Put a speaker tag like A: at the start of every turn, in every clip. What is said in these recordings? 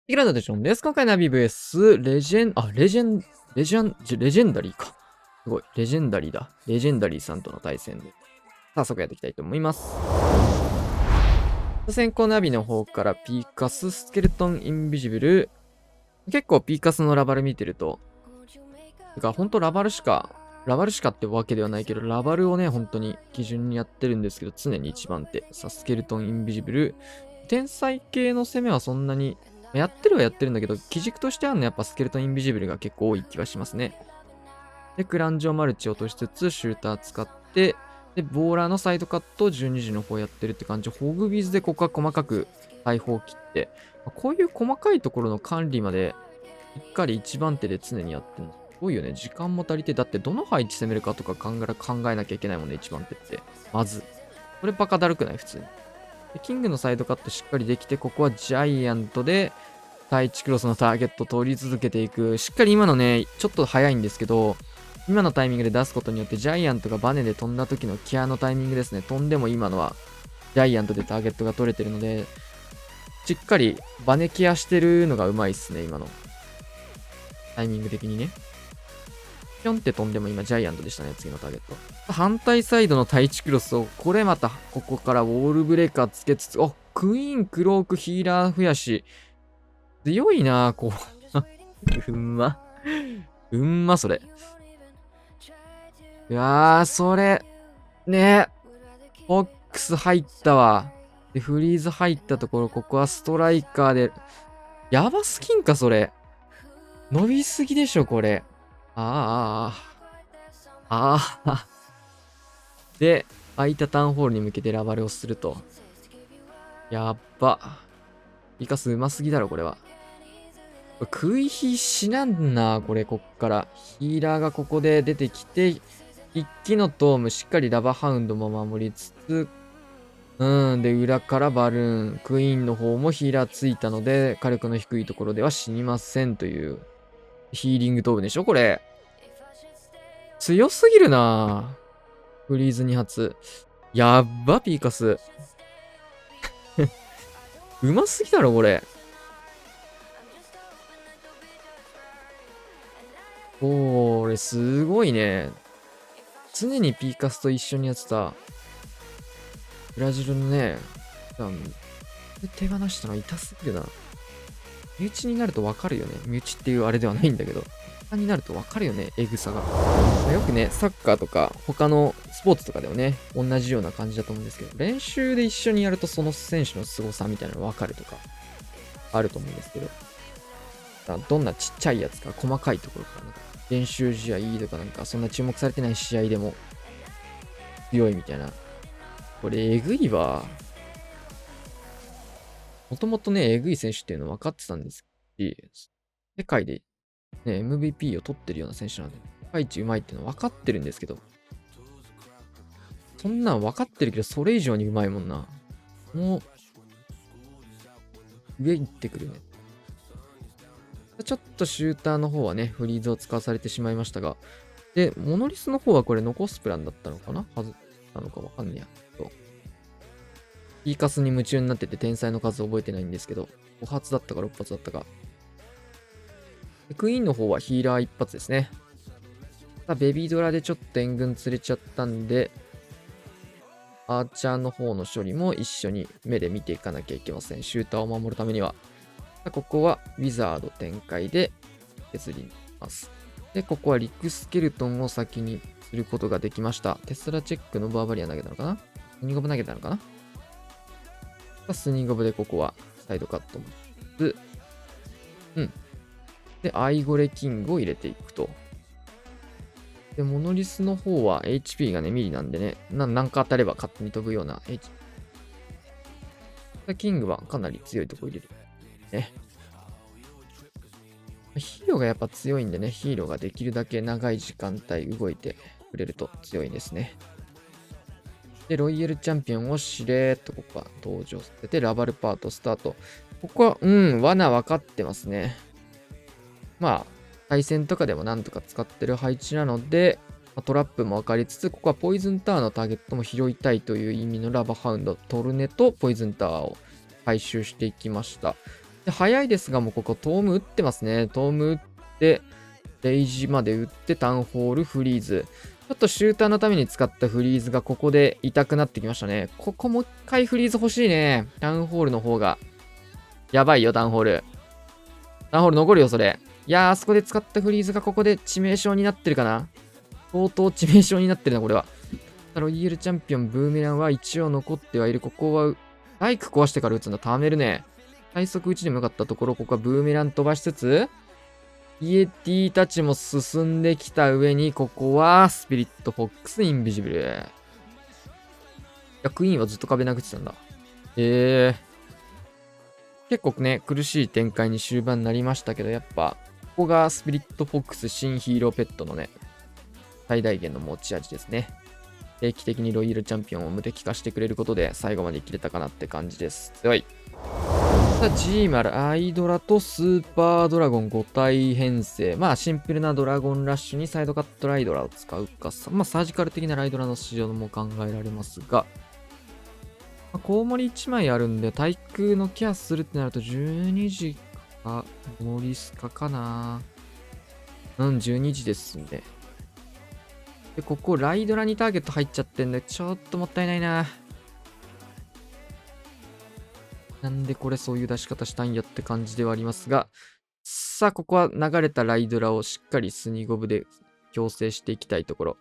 A: いくらだでしょうです。今回のアビブ S、レジェンダリーか。すごい。レジェンダリーだ。レジェンダリーさんとの対戦で。早速やっていきたいと思います。先行ナビの方からピーカス、スケルトン、インビジブル。結構ピーカスのラバル見てると、ほんとラバルしかってわけではないけど、ラバルをね、本当に基準にやってるんですけど、常に一番手。さあ、スケルトン、インビジブル。天才系の攻めはそんなに、やってるはやってるんだけど、基軸としてあるのはやっぱスケルトン、インビジブルが結構多い気がしますね。で、クランジョマルチを落としつつ、シューター使って、で、ボーラーのサイドカットを12時の方やってるって感じ。ホグビズでここは細かく大砲を切って、こういう細かいところの管理まで、しっかり一番手で常にやってるの。すごいよね。時間も足りて、だってどの配置攻めるかとか考えなきゃいけないもんね、一番手って。まず。これバカだるくない普通に。でキングのサイドカットしっかりできて、ここはジャイアントで、対1クロスのターゲット取り続けていく。しっかり今のね、ちょっと早いんですけど、今のタイミングで出すことによって、ジャイアントがバネで飛んだ時のケアのタイミングですね。飛んでも今のは、ジャイアントでターゲットが取れてるので、しっかりバネケアしてるのがうまいっすね、今の。タイミング的にね。ぴょんって飛んでも今ジャイアントでしたね、次のターゲット。反対サイドの対地クロスを、これまた、ここからウォールブレーカーつけつつ、クイーン、クローク、ヒーラー増やし。強いなぁ、こう。うんま。うんま、それ。うわー、それ。ねフォックス入ったわ。で、フリーズ入ったところ、ここはストライカーで。やばすぎんか、それ。伸びすぎでしょ、これ。ああ。で、空いたタウンホールに向けてラバルをすると。やっば。イカスうますぎだろ、これは。食い火しなんな、これ、こっから。ヒーラーがここで出てきて、一気のトーム、しっかりラバハウンドも守りつつ、で、裏からバルーン、クイーンの方もヒーラーついたので、火力の低いところでは死にませんという、ヒーリングトームでしょ、これ。強すぎるなフリーズ2発。やっば、ピーカス。うますぎだろ、これ。これ、すごいね。常にピーカスと一緒にやってた、ブラジルのね、手放したの痛すぎるな。身内になるとわかるよね。身内っていうあれではないんだけど。他になるとわかるよね、エグさが。よくね、サッカーとか他のスポーツとかでもね、同じような感じだと思うんですけど、練習で一緒にやるとその選手の凄さみたいなのわかるとか、あると思うんですけど、どんなちっちゃいやつか、細かいところからなんか、練習試合とかなんか、そんな注目されてない試合でも強いみたいな。これ、えぐいわ。もともとね、えぐい選手っていうの分かってたんですし、世界でね、MVP を取ってるような選手なので、世界一うまいっていうの分かってるんですけど、そんなん分かってるけど、それ以上にうまいもんな。もう、上行ってくるね。ちょっとシューターの方はね、フリーズを使わされてしまいましたが、で、モノリスの方はこれ残すプランだったのかなはずなのか分かんねえや。そう。ピーカスに夢中になってて天才の数覚えてないんですけど、5発だったか6発だったか。でクイーンの方はヒーラー1発ですね。ベビードラでちょっと援軍釣れちゃったんで、アーチャーの方の処理も一緒に目で見ていかなきゃいけません。シューターを守るためには。ここはウィザード展開で削ります。で、ここはリックスケルトンを先にすることができました。テスラチェックのバーバリアン投げたのかなスニゴブ投げたのかなスニゴブでここはサイドカットもしつつ、で、アイゴレキングを入れていくと。で、モノリスの方は HP がね、ミリなんでね、なんか当たれば勝手に飛ぶような HP。キングはかなり強いとこ入れる。ね。ヒーローがやっぱ強いんでね、ヒーローができるだけ長い時間帯動いてくれると強いですね。で、ロイヤルチャンピオンをしれーっとここは登場させて、ラバルパートスタート。ここは、罠分かってますね。まあ、対戦とかでもなんとか使ってる配置なので、トラップも分かりつつ、ここはポイズンタワーのターゲットも拾いたいという意味のラバハウンド、トルネとポイズンタワーを回収していきました。で、早いですが、もうここトーム打ってますね。トーム打って、レイジまで打って、タウンホール、フリーズ。ちょっとシューターのために使ったフリーズがここで痛くなってきましたね。ここもう一回フリーズ欲しいね。タウンホールの方が。やばいよ、タウンホール。タウンホール残るよ、それ。いやー、あそこで使ったフリーズがここで致命傷になってるかな。相当致命傷になってるな、これは。ロイヤルチャンピオン、ブーメランは一応残ってはいる。ここは、バイク壊してから打つんだ。貯めるね。最速打ちでもよかったところ、ここはブーメラン飛ばしつつ、イエティたちも進んできた上に、ここはスピリットフォックスインビジブル。いや、クイーンはずっと壁殴ってたんだ。結構ね、苦しい展開に終盤になりましたけど、やっぱ、ここがスピリットフォックス新ヒーローペットのね、最大限の持ち味ですね。定期的にロイヤルチャンピオンを無敵化してくれることで、最後まで生きれたかなって感じです。強い。さあ、G マル、アイドラとスーパードラゴン5体編成。まあ、シンプルなドラゴンラッシュにサイドカットライドラを使うか。まあ、サージカル的なライドラの市場も考えられますが、まあ、コウモリ1枚あるんで、対空のケアするってなると12時か、モリスカかな。12時ですんで。で、ここ、ライドラにターゲット入っちゃってんで、ちょっともったいないな。なんでこれそういう出し方したんやって感じではありますが、さあ、ここは流れたライドラをしっかりスニゴブで強制していきたいところ。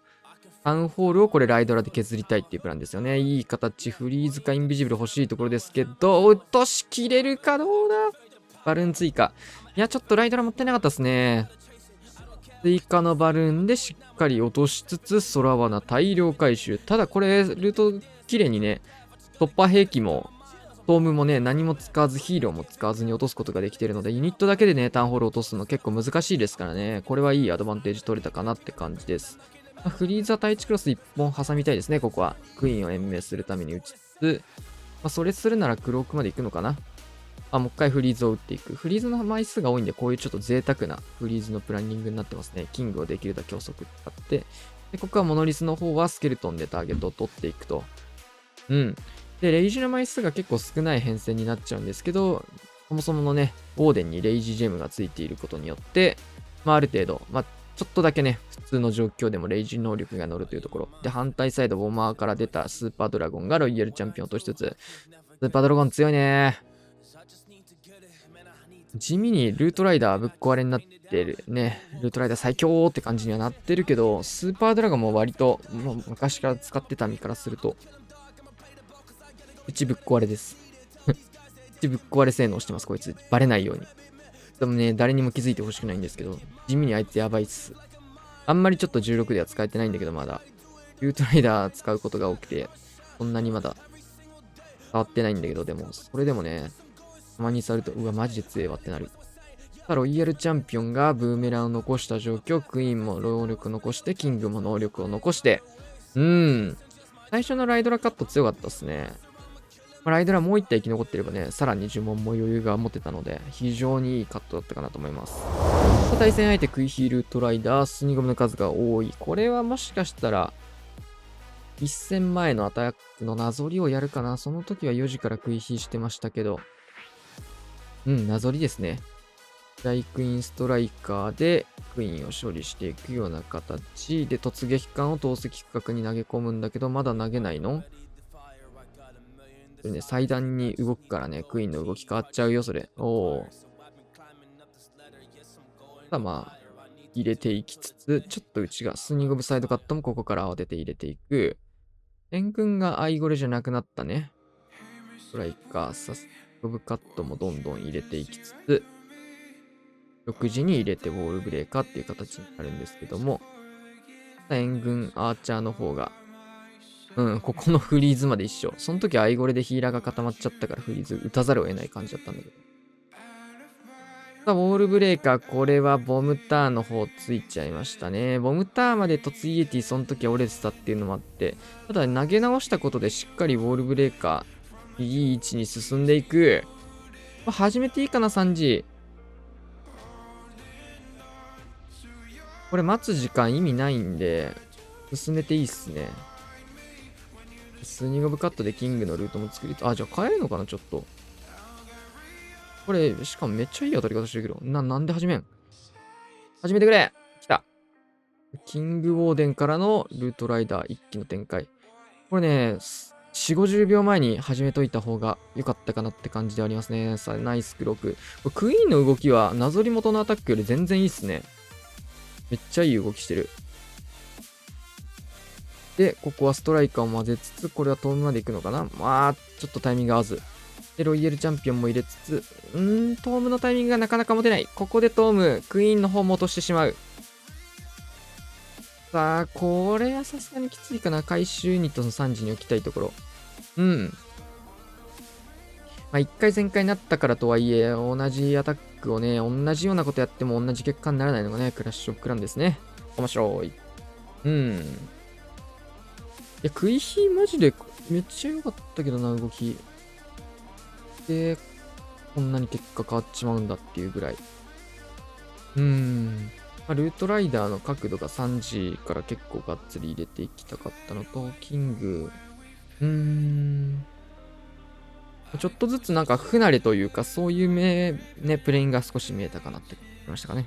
A: タウンホールをこれライドラで削りたいっていうプランですよね。いい形、フリーズかインビジブル欲しいところですけど、落としきれるかどうだ。バルーン追加。いや、ちょっとライドラもったいなかったですね。追加のバルーンでしっかり落としつつ、空罠大量回収。ただこれ、ルート綺麗にね、突破兵器も、ストームもね、何も使わず、ヒーローも使わずに落とすことができているので、ユニットだけでね、タウンホール落とすの結構難しいですからね。これはいいアドバンテージ取れたかなって感じです。まあ、フリーザ対1クロス1本挟みたいですね、ここは。クイーンを延命するために打ちつつ、まあ、それするならクロークまで行くのかな。もう一回フリーズを打っていく。フリーズの枚数が多いんで、こういうちょっと贅沢なフリーズのプランニングになってますね。キングをできるだけ遅く使って、で、ここはモノリスの方はスケルトンでターゲットを取っていくと。で、レイジの枚数が結構少ない編成になっちゃうんですけど、そもそものね、オーデンにレイジジェムがついていることによって、ある程度、ちょっとだけね、普通の状況でもレイジ能力が乗るというところ。で、反対サイド、ボマーから出たスーパードラゴンがロイヤルチャンピオンとしつつ、スーパードラゴン強いね。地味にルートライダーぶっ壊れになってるね。ルートライダー最強って感じにはなってるけど、スーパードラゴンも割と、もう昔から使ってた身からすると、うちぶっ壊れです。うちぶっ壊れ性能してます、こいつ。バレないように。でもね、誰にも気づいてほしくないんですけど、地味にあいつやばいっす。あんまりちょっと16では使えてないんだけど、まだ。ルートライダー使うことが多くて、そんなにまだ触ってないんだけど、でも、それでもね、たまに触ると、うわ、マジで強えわってなる。ロイヤルチャンピオンがブーメランを残した状況、クイーンも能力残して、キングも能力を残して、最初のライドラカット強かったっすね。ライドラもう1体生き残ってればね、さらに呪文も余裕が持てたので、非常にいいカットだったかなと思います。対戦相手、クイヒールートライダー、スニゴムの数が多い。これはもしかしたら、1戦前のアタックのなぞりをやるかな。その時は4時からクイヒーしてましたけど、なぞりですね。大クイーンストライカーでクイーンを処理していくような形で突撃艦を投石区画に投げ込むんだけど、まだ投げないのね、祭壇に動くからね、クイーンの動き変わっちゃうよ、それ。入れていきつつ、ちょっと内が、スニゴブサイドカットもここから慌てて入れていく。円軍がアイゴレじゃなくなったね。ストライカー、サスゴブカットもどんどん入れていきつつ、6時に入れてウォールブレーカーっていう形になるんですけども、援軍アーチャーの方が、ここのフリーズまで一緒。その時アイゴレでヒーラーが固まっちゃったからフリーズ打たざるを得ない感じだったんだけど。さあ、ウォールブレーカー、これはボムターンの方ついちゃいましたね。ボムターンまで突イエティその時折れてたっていうのもあって、ただ投げ直したことでしっかりウォールブレーカー、いい位置に進んでいく。始めていいかな、3時。これ待つ時間意味ないんで、進めていいっすね。スニゴブカットでキングのルートも作りと、じゃあ変えるのかな、ちょっと。これ、しかもめっちゃいい当たり方してるけど。なんで始めん？始めてくれ！来た。キングウォーデンからのルートライダー一気の展開。これね、4、50秒前に始めといた方が良かったかなって感じでありますね。さあ、ナイスクロック。クイーンの動きは、なぞり元のアタックより全然いいっすね。めっちゃいい動きしてる。で、ここはストライカーを混ぜつつ、これはトームまで行くのかな。まあ、ちょっとタイミング合わず。で、ロイヤルチャンピオンも入れつつ、トームのタイミングがなかなか持てない。ここでトーム、クイーンの方も落としてしまう。さあ、これはさすがにきついかな。回収ユニットの3時に置きたいところ。まあ、1回全開になったからとはいえ、同じアタックをね、同じようなことやっても同じ結果にならないのがね、クラッシュオブクランですね。面白い。いや、食い火マジでめっちゃ良かったけどな、動き。で、こんなに結果変わっちまうんだっていうぐらい。まあ、ルートライダーの角度が3時から結構がっつり入れていきたかったのと、キング、ちょっとずつなんか不慣れというか、そういうプレインが少し見えたかなって思いましたかね。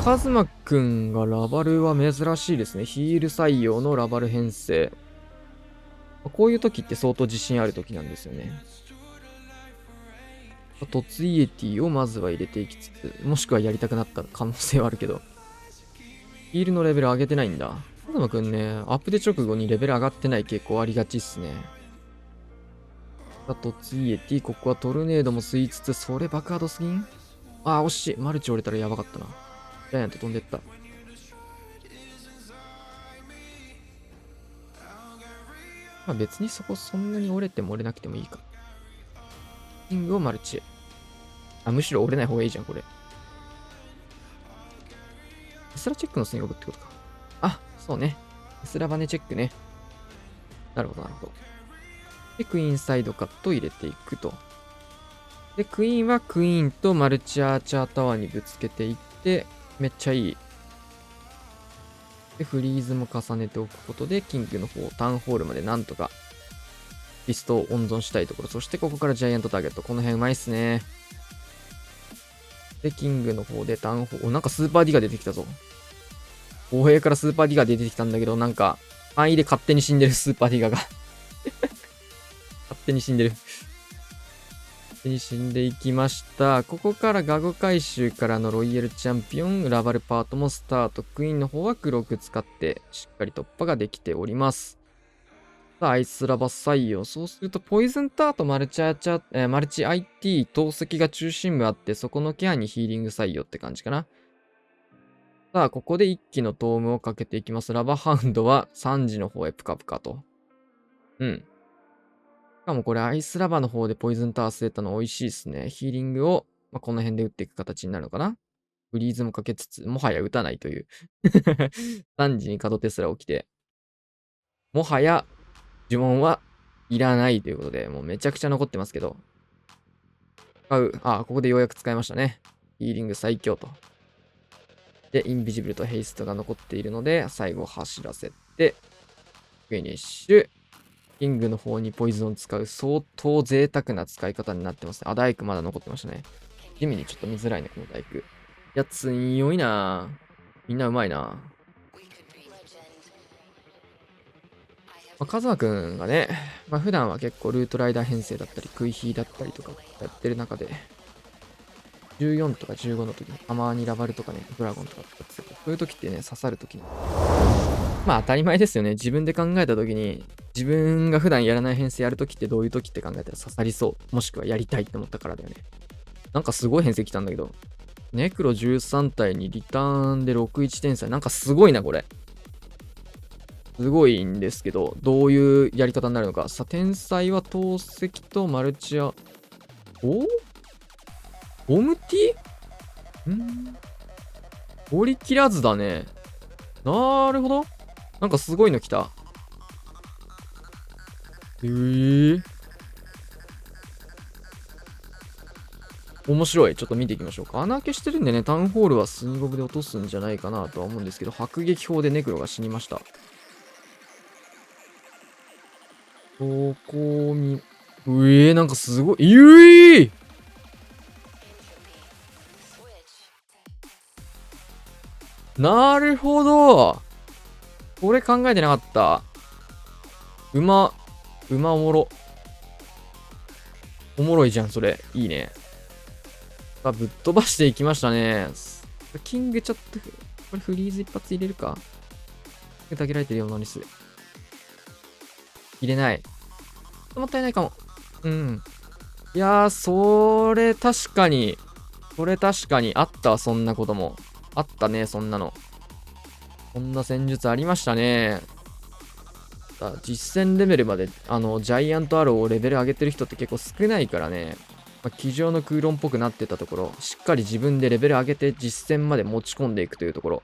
A: カズマくんがラバルは珍しいですね。ヒール採用のラバル編成。こういう時って相当自信ある時なんですよね。トツイエティをまずは入れていきつつ、もしくはやりたくなった可能性はあるけど。ヒールのレベル上げてないんだ。カズマくんね、アップデ直後にレベル上がってない傾向ありがちっすね。トツイエティ、ここはトルネードも吸いつつ、それ爆ハードすぎん？あー、惜しい。マルチ折れたらやばかったな。ジャイアント飛んでった。まあ別にそこそんなに折れても折れなくてもいいか。キングをマルチへ。あ、むしろ折れない方がいいじゃん、これ。テスラチェックのスイングってことか。あ、そうね。テスラバネチェックね。なるほど、なるほど。で、クイーンサイドカットを入れていくと。で、クイーンはクイーンとマルチアーチャータワーにぶつけていって、めっちゃいい。で、フリーズも重ねておくことで、キングの方、タウンホールまでなんとか、リストを温存したいところ。そしてここからジャイアントターゲット。この辺うまいっすね。で、キングの方でタウンホール。なんかスーパーディガ出てきたぞ。防衛からスーパーディガ出てきたんだけど、なんか、範囲で勝手に死んでるスーパーディガが。勝手に死んでる。勝手に死んでいきました。ここからガゴ回収からのロイヤルチャンピオン、ラバルパートもスタート。クイーンの方は黒く使って、しっかり突破ができております。さあ、アイスラバ採用。そうすると、ポイズンタート、マルチ IT、投石が中心部あって、そこのケアにヒーリング採用って感じかな。さあ、ここで一気のトームをかけていきます。ラバハウンドは3時の方へプカプカと。しかもこれアイスラバの方でポイズンタワー据えたの美味しいですね。ヒーリングを、この辺で打っていく形になるのかな。フリーズもかけつつ、もはや打たないという。3時に角テスラ起きて、もはや呪文はいらないということで、もうめちゃくちゃ残ってますけど。ここでようやく使いましたね。ヒーリング最強と。で、インビジブルとヘイストが残っているので、最後走らせて、フィニッシュ。キングの方にポイズンを使う相当贅沢な使い方になってますね。あ、大工まだ残ってましたね。地味にちょっと見づらいね、この大工。いや、強いなみんなうまいなカズマくんがね、普段は結構ルートライダー編成だったり、クイヒーだったりとかやってる中で、14とか15の時に、たまにラバルとかね、ドラゴンとか使ってそういう時ってね、刺さる時に。当たり前ですよね。自分で考えた時に、自分が普段やらない編成やる時ってどういう時って考えたら刺さりそう。もしくはやりたいって思ったからだよね。なんかすごい編成来たんだけど、ネクロ13体にリターンで61点差。なんかすごいな、これ。すごいんですけど、どういうやり方になるのか。さあ、天才は投石とマルチア。オムティ折り切らずだね。なるほど。なんかすごいの来た。面白い。ちょっと見ていきましょうか。穴開けしてるんでね、タウンホールはスニゴブで落とすんじゃないかなとは思うんですけど、迫撃砲でネクロが死にました。ここに、なんかすごい、なるほど。これ考えてなかった。馬おもろ。おもろいじゃん、それ。いいね。ぶっ飛ばしていきましたね。キングちょっと、これフリーズ一発入れるか。投げられてるようなにする。入れない。もったいないかも。うん。いやー、それ確かにあったわ、そんなことも。あったね、そんなの。こんな戦術ありましたね。実戦レベルまで、ジャイアントアローをレベル上げてる人って結構少ないからね。机上の空論っぽくなってたところ、しっかり自分でレベル上げて実戦まで持ち込んでいくというところ。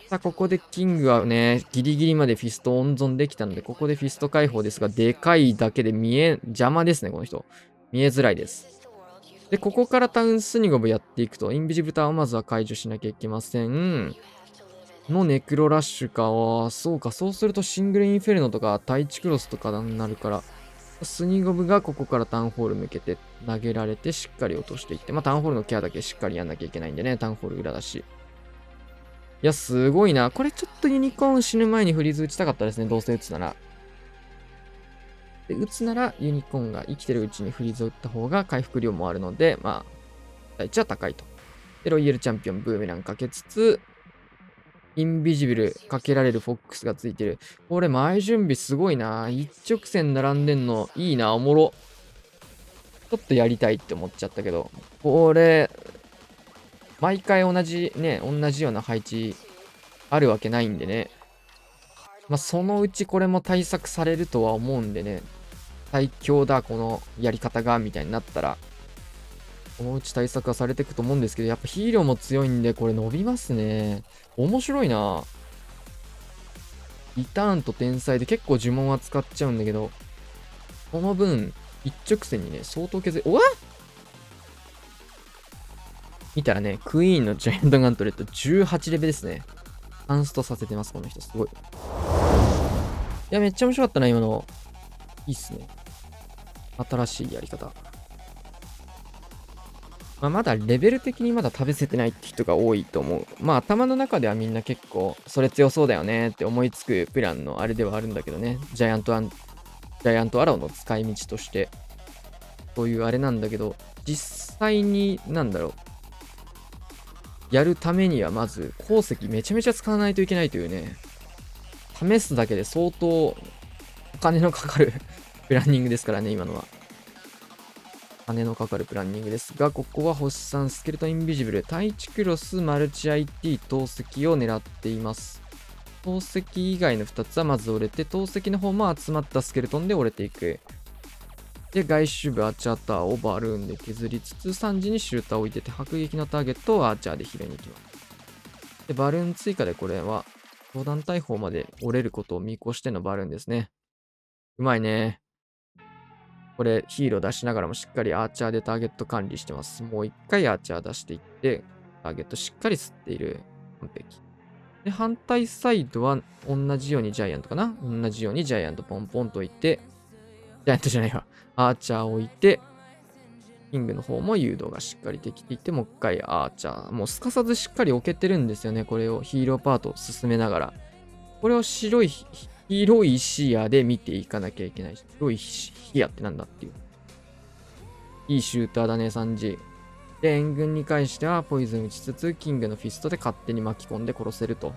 A: さあ、ここでキングはね、ギリギリまでフィスト温存できたので、ここでフィスト解放ですが、でかいだけで邪魔ですね、この人。見えづらいです。で、ここからタウンスニゴブやっていくと、インビジブターをまずは解除しなきゃいけません。のネクロラッシュか。そうか、そうするとシングルインフェルノとか、タイチクロスとかになるから、スニゴブがここからタウンホール向けて投げられてしっかり落としていって、タウンホールのケアだけしっかりやんなきゃいけないんでね、タウンホール裏だし。いや、すごいな。これちょっとユニコーン死ぬ前にフリーズ打ちたかったですね、どうせ打つなら。で、打つならユニコーンが生きてるうちにフリーズを打った方が回復量もあるので、第一は高いと。で、ロイヤルチャンピオンブーメランかけつつ、インビジブルかけられるフォックスがついてる。これ前準備すごいな。一直線並んでんのいいな、おもろ。ちょっとやりたいって思っちゃったけど、これ、毎回同じような配置あるわけないんでね。そのうちこれも対策されるとは思うんでね。最強だ、このやり方が、みたいになったら、このうち対策はされていくと思うんですけど、やっぱヒーローも強いんで、これ伸びますね。面白いな。リターンと天才で結構呪文は使っちゃうんだけど、この分、一直線にね、相当削り、見たらね、クイーンのジャイアントガントレット18レベルですね。ハンストさせてます、この人。すごい。いや、めっちゃ面白かったな、今の。いいっすね。新しいやり方。まだレベル的にまだ食べせてないって人が多いと思う。頭の中ではみんな結構、それ強そうだよねって思いつくプランのあれではあるんだけどね。ジャイアントアローの使い道として。そういうあれなんだけど、実際に、やるためにはまず、鉱石めちゃめちゃ使わないといけないというね。試すだけで相当お金のかかるプランニングですからね、今のは。金のかかるプランニングですが、ここは星3、スケルトンインビジブル、タイチクロス、マルチ IT、投石を狙っています。投石以外の2つはまず折れて、投石の方も集まったスケルトンで折れていく。で、外周部アーチャーターをバルーンで削りつつ、3時にシューターを置いてて、迫撃のターゲットをアーチャーで拾いに行きます。で、バルーン追加でこれは、相談大砲まで折れることを見越してのバルーンですね。うまいね。これ、ヒーロー出しながらもしっかりアーチャーでターゲット管理してます。もう一回アーチャー出していって、ターゲットしっかり吸っている。完璧。で、反対サイドは同じようにジャイアントかな。同じようにジャイアントポンポンと置いて、ジャイアントじゃないわ。アーチャーを置いて、キングの方も誘導がしっかりできていて、もう一回アーチャー。もうすかさずしっかり置けてるんですよね。これをヒーローパートを進めながら。これを広い視野で見ていかなきゃいけない。広い視野ってなんだっていう。いいシューターだね、3時。で、援軍に関してはポイズン打ちつつ、キングのフィストで勝手に巻き込んで殺せると。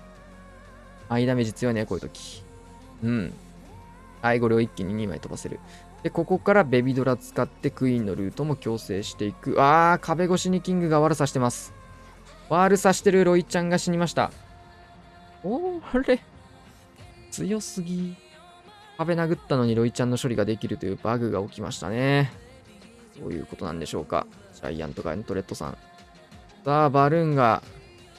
A: ダメージ強いね、こういう時。アイゴレを一気に2枚飛ばせる。で、ここからベビドラ使ってクイーンのルートも強制していく。壁越しにキングが悪さしてます。悪さしてるロイちゃんが死にました。あれ強すぎ。壁殴ったのにロイちゃんの処理ができるというバグが起きましたね。どういうことなんでしょうか。ジャイアントガントレットさん。さあ、バルーンが、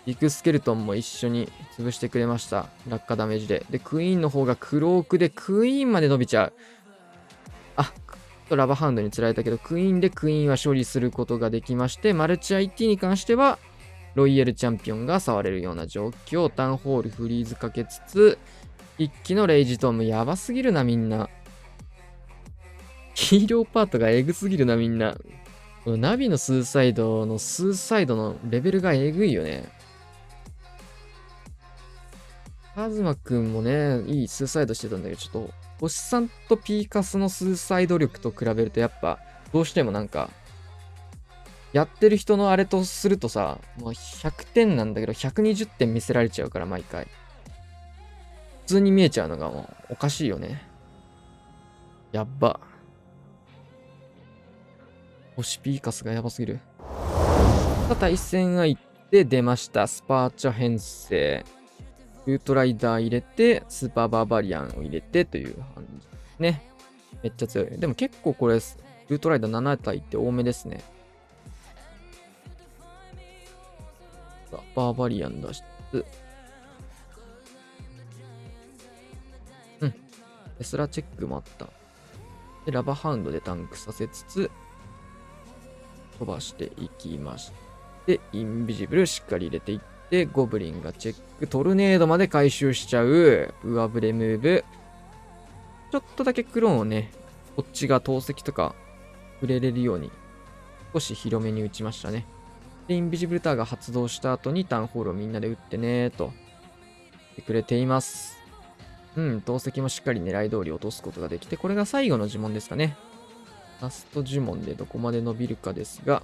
A: ビッグスケルトンも一緒に潰してくれました。落下ダメージで。で、クイーンの方がクロークで、クイーンまで伸びちゃう。ラバーハウンドに釣られたけど、クイーンでクイーンは処理することができまして、マルチ IT に関しては、ロイヤルチャンピオンが触れるような状況。タウンホールフリーズかけつつ、一気のレイジトームやばすぎるな、みんな。ヒーローパートがエグすぎるな、みんな。このナビのスーサイドのレベルがエグいよね。カズマくんもね、いいスーサイドしてたんだけど、ちょっと、星さんとピーカスのスーサイド力と比べると、やっぱ、どうしてもなんか、やってる人のあれとするとさ、もう100点なんだけど、120点見せられちゃうから、毎回。普通に見えちゃうのがもう、おかしいよね。やっば。星ピーカスがやばすぎる。さあ、対戦相手出ました。スパーチャ編成。ルートライダー入れて、スーパーバーバリアンを入れてという感じね。めっちゃ強い。でも結構これ、ルートライダー7体って多めですね。バーバリアン出しつつ。うん。テスラチェックもあった。で、ラバーハウンドでタンクさせつつ、飛ばしていきまして、インビジブルしっかり入れていって、ゴブリンがチェック、トルネードまで回収しちゃう、上振れムーブ。ちょっとだけクローンをね、こっちが投石とか触れれるように、少し広めに打ちましたね。で、インビジブルターが発動した後にタウンホールをみんなで打ってねーと、言ってくれています。投石もしっかり狙い通り落とすことができて、これが最後の呪文ですかね。ラスト呪文でどこまで伸びるかですが、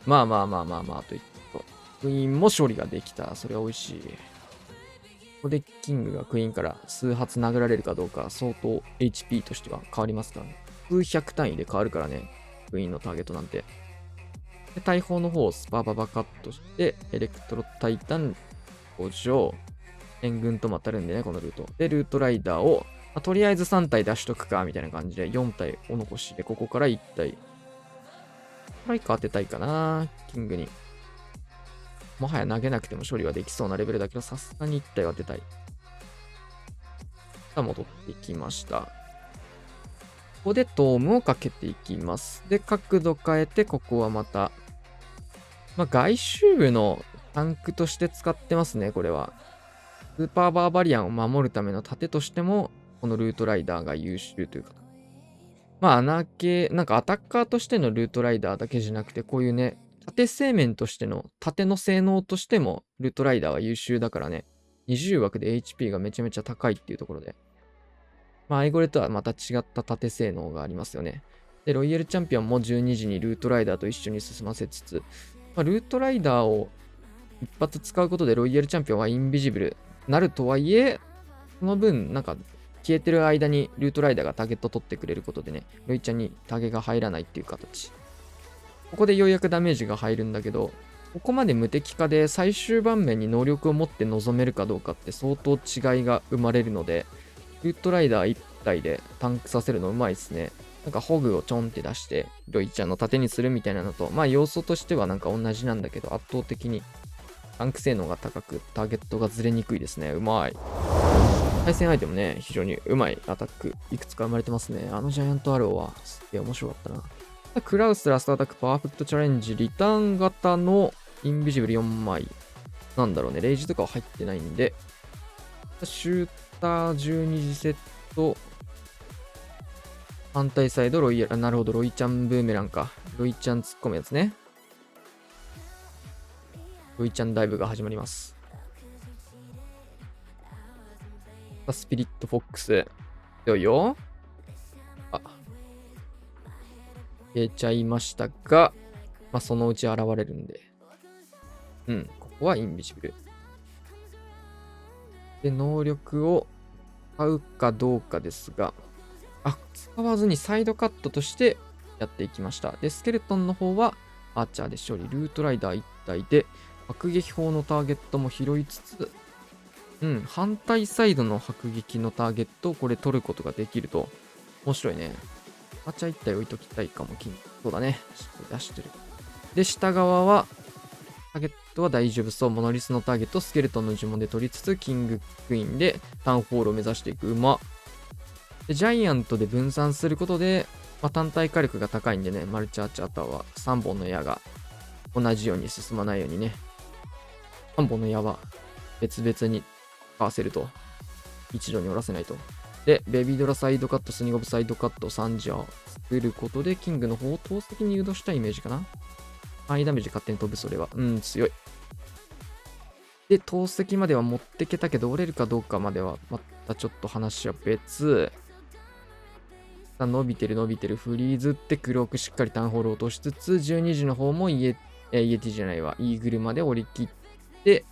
A: まあといったと。クイーンも勝利ができた。それは美味しい。ここでキングがクイーンから数発殴られるかどうか、相当 HP としては変わりますからね。数百単位で変わるからね。クイーンのターゲットなんて。で、大砲の方をスパババカットして、エレクトロタイタン登場。援軍とも当たるんでね、このルート。で、ルートライダーを、とりあえず3体出しとくか、みたいな感じで、4体お残しで、ここから1体。ストライカー当てたいかな、キングに。もはや投げなくても処理はできそうなレベルだけど、さすがに1体は当てたい。さあ、戻ってきました。ここでトームをかけていきます。で、角度変えて、ここはまた、外周部のタンクとして使ってますね、これは。スーパーバーバリアンを守るための盾としても、このルートライダーが優秀というか。穴系、なんかアタッカーとしてのルートライダーだけじゃなくて、こういうね、盾製面としての、盾の性能としても、ルートライダーは優秀だからね、20枠で HP がめちゃめちゃ高いっていうところで。アイゴレとはまた違った盾性能がありますよね。で、ロイヤルチャンピオンも12時にルートライダーと一緒に進ませつつ、ルートライダーを一発使うことでロイヤルチャンピオンはインビジブルなるとはいえ、その分、なんか、消えてる間にルートライダーがターゲット取ってくれることでね、ロイちゃんにタゲが入らないっていう形。ここでようやくダメージが入るんだけど、ここまで無敵化で最終盤面に能力を持って臨めるかどうかって相当違いが生まれるので、ルートライダー1体でタンクさせるのうまいですね。なんかホグをちょんって出して、ロイちゃんの盾にするみたいなのと、要素としてはなんか同じなんだけど、圧倒的にタンク性能が高く、ターゲットがずれにくいですね。うまい。対戦相手もね、非常にうまいアタック、いくつか生まれてますね。あのジャイアントアローは、すげえ面白かったな。クラウスラストアタック、パーフェクトチャレンジ、リターン型のインビジブル4枚。なんだろうね、レイジとかは入ってないんで、シューター12時セット、反対サイド、ロイヤル、なるほど、ロイちゃんブーメランか。ロイちゃん突っ込むやつね。ロイちゃんダイブが始まります。スピリットフォックス。よいよ。消えちゃいましたが、そのうち現れるんで。ここはインビジブル。で、能力を使うかどうかですが、使わずにサイドカットとしてやっていきました。で、スケルトンの方はアーチャーで処理。ルートライダー1体で、迫撃砲のターゲットも拾いつつ、反対サイドの迫撃のターゲットをこれ取ることができると、面白いね。アーチャー1体置いときたいかも。そうだね。出してる。で、下側は、ターゲットは大丈夫そう。モノリスのターゲット、スケルトンの呪文で取りつつ、キングクイーンでタウンホールを目指していく馬。で、ジャイアントで分散することで、単体火力が高いんでね、マルチアーチャータワー3本の矢が同じように進まないようにね、3本の矢は別々にかわせると、一度に折らせないと。で、ベビードラサイドカット、スニゴブサイドカット、サンジャーを作ることで、キングの方を投石に誘導したイメージかな。ハイダメージ勝手に飛ぶ、それは。強い。で、投石までは持ってけたけど、折れるかどうかまでは、またちょっと話は別。伸びてる伸びてる。フリーズってクロークしっかりタウンホール落としつつ、12時の方もイエティじゃないわ。イーグルまで折り切って、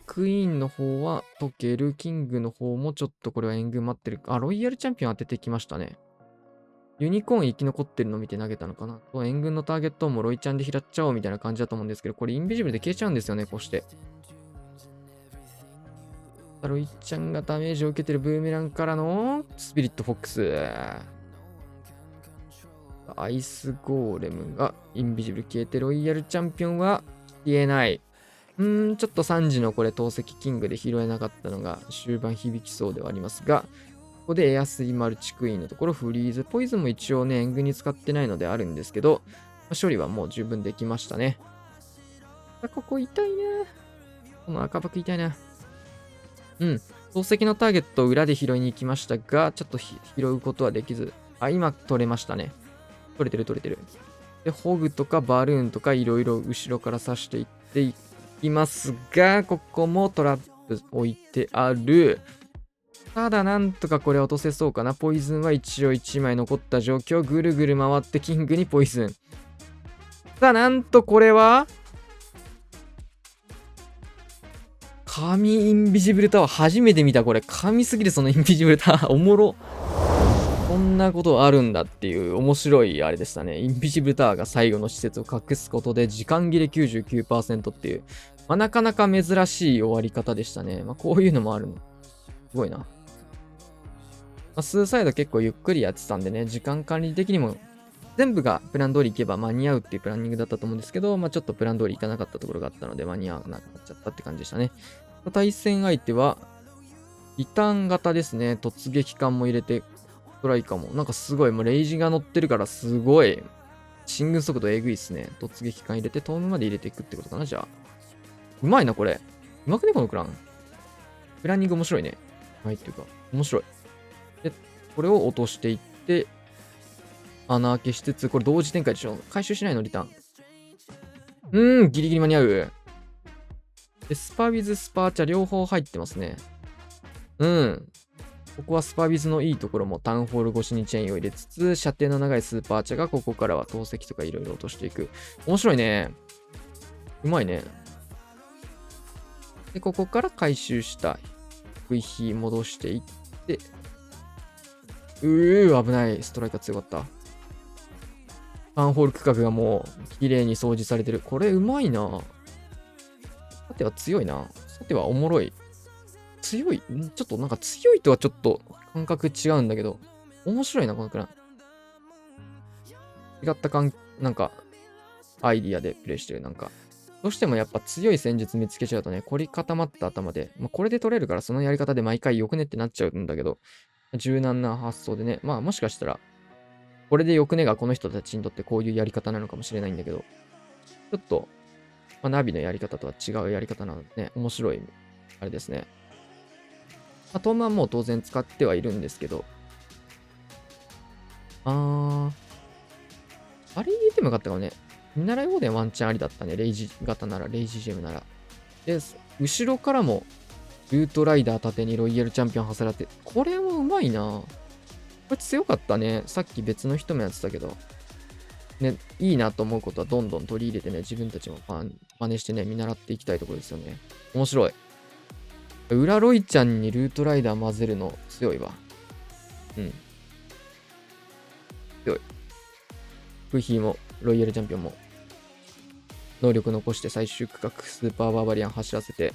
A: クイーンの方は解ける。キングの方もちょっとこれは援軍待ってる。あ、ロイヤルチャンピオン当ててきましたね。ユニコーン生き残ってるの見て投げたのかな。援軍のターゲットもロイちゃんで拾っちゃおうみたいな感じだと思うんですけど、これインビジブルで消えちゃうんですよね、こうして。ロイちゃんがダメージを受けてるブーメランからのスピリットフォックス。アイスゴーレムがインビジブル消えて、ロイヤルチャンピオンは消えない。ちょっと3時のこれ投石キングで拾えなかったのが終盤響きそうではありますが、ここでエアスイマルチクイーンのところフリーズ。ポイズンも一応ね、援軍に使ってないのであるんですけど、処理はもう十分できましたね。ここ痛いな。この赤爆痛いな。投石のターゲットを裏で拾いに行きましたが、ちょっと拾うことはできず。あ、今取れましたね。取れてる取れてる。で、ホグとかバルーンとかいろいろ後ろから刺していっていきますが、ここもトラップ置いてある。ただなんとかこれ落とせそうかな。ポイズンは一応1枚残った状況。ぐるぐる回ってキングにポイズン。さあなんとこれは神インビジブルタワー初めて見たこれ。神すぎるそのインビジブルタワー。おもろ。こんなことあるんだっていう面白いあれでしたね。インビジブルタワーが最後の施設を隠すことで時間切れ 99% っていう、なかなか珍しい終わり方でしたね。こういうのもあるの。すごいな。スーサイド結構ゆっくりやってたんでね、時間管理的にも全部がプラン通り行けば間に合うっていうプランニングだったと思うんですけど、ちょっとプラン通り行かなかったところがあったので間に合わなくなっちゃったって感じでしたね。対戦相手は、リターン型ですね。突撃艦も入れて、ストライカーも。なんかすごい、もうレイジが乗ってるからすごい、進軍速度えぐいっすね。突撃艦入れて、トームまで入れていくってことかな、じゃあ。うまいな、これ。うまくね、このクラン。プランニング面白いね。はい、っていうか、面白い。で、これを落としていって、穴開けしつつ、これ同時展開でしょ。回収しないの、リターン。ギリギリ間に合う。で、スパウィズ、スパーチャ両方入ってますね。ここはスパウィズのいいところもタウンホール越しにチェーンを入れつつ、射程の長いスーパーチャがここからは投石とかいろいろ落としていく。面白いね。うまいね。で、ここから回収した低い火戻していって、危ない。ストライカー強かった。タウンホール区画がもう綺麗に掃除されてる。これうまいな。さては強いな。さてはおもろい。強い。ちょっとなんか強いとはちょっと感覚違うんだけど、面白いな、このクラン。違ったなんか、アイディアでプレイしてる。なんか、どうしてもやっぱ強い戦術見つけちゃうとね、凝り固まった頭で、これで取れるからそのやり方で毎回よくねってなっちゃうんだけど、柔軟な発想でね、もしかしたら、これでよくねがこの人たちにとってこういうやり方なのかもしれないんだけど、ちょっと、ナビのやり方とは違うやり方なのでね、面白い、あれですね。トームはもう当然使ってはいるんですけど、あれ入れてもよかったかもね。見習いオーデンワンチャンありだったね。レイジ型なら、レイジジェムなら。で、後ろからも、ルートライダー縦にロイヤルチャンピオン挟らって、これもうまいな。これ強かったね。さっき別の人もやってたけど。ね、いいなと思うことはどんどん取り入れてね、自分たちも真似してね、見習っていきたいところですよね。面白い。裏ロイちゃんにルートライダー混ぜるの強いわ。強い。フヒーも、ロイヤルチャンピオンも、能力残して最終区画、スーパーバーバリアン走らせて、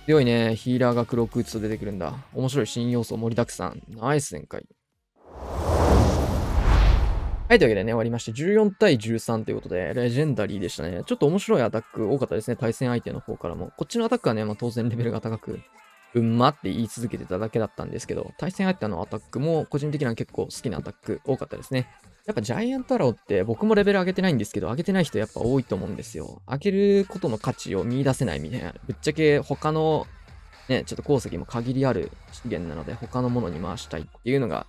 A: 強いね。ヒーラーがクローク打つと出てくるんだ。面白い新要素盛りだくさん。ナイス展開。はい、というわけでね、終わりまして、14対13ということで、レジェンダリーでしたね。ちょっと面白いアタック多かったですね。対戦相手の方からも。こっちのアタックはね、当然レベルが高く、って言い続けてただけだったんですけど、対戦相手のアタックも個人的には結構好きなアタック多かったですね。やっぱジャイアントアローって僕もレベル上げてないんですけど、上げてない人やっぱ多いと思うんですよ。上げることの価値を見出せないみたいな。ぶっちゃけ他のね、ちょっと鉱石も限りある資源なので他のものに回したいっていうのが、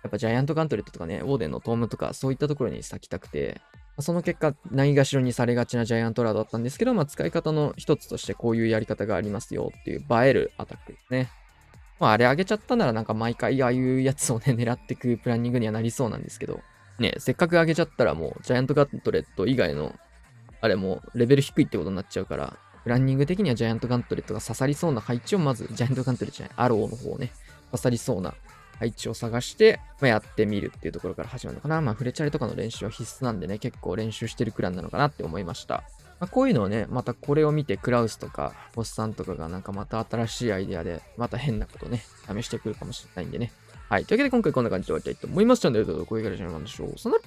A: やっぱジャイアントガントレットとかね、オーデンのトームとかそういったところに咲きたくて、その結果、ないがしろにされがちなジャイアントラードだったんですけど、使い方の一つとしてこういうやり方がありますよっていう映えるアタックですね。あれ上げちゃったならなんか毎回ああいうやつをね、狙っていくプランニングにはなりそうなんですけど、ね、せっかく上げちゃったらもうジャイアントガントレット以外の、あれもレベル低いってことになっちゃうから、プランニング的にはジャイアントガントレットが刺さりそうな配置をまず、ジャイアントガントレットじゃない、アローの方をね、刺さりそうな配置を探して、やってみるっていうところから始まるのかな。フレチャレとかの練習は必須なんでね、結構練習してるクランなのかなって思いました。こういうのをね、またこれを見てクラウスとかボスさんとかがなんかまた新しいアイデアで、また変なことね、試してくるかもしれないんでね。はい。というわけで今回こんな感じで終わりたいと思います。チャンネル登録、高評価、お願いしましょう。そんな